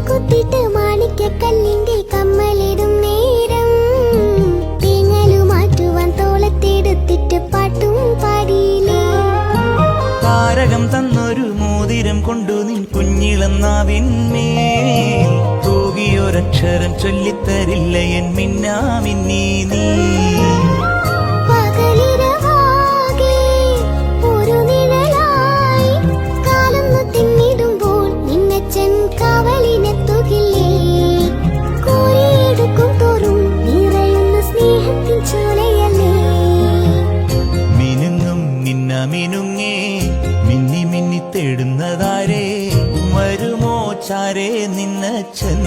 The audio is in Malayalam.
കുത്തിട്ട് മാണിക്യക്കല്ലിന്റെ കമ്മലിടും നേരം തേങ്ങലു മാറ്റുവാൻ തോളത്തെടുത്തിട്ട് പാട്ടും പാടിയില്ലേ. താരകം തന്നൊരു മോതിരം കൊണ്ടു നിൻ കുഞ്ഞിളം നാവിന്മേൽ തൂകിയൊരക്ഷരം ചൊല്ലിത്തരില്ല എൻ മിന്നാമിന്നീ നീ. മിനുങ്ങും മിന്നുങ്ങേ മിന്നി മിന്നി തേടുന്നതാരേ, വരുമോ ചാരേ നിന്നച്ചൻ.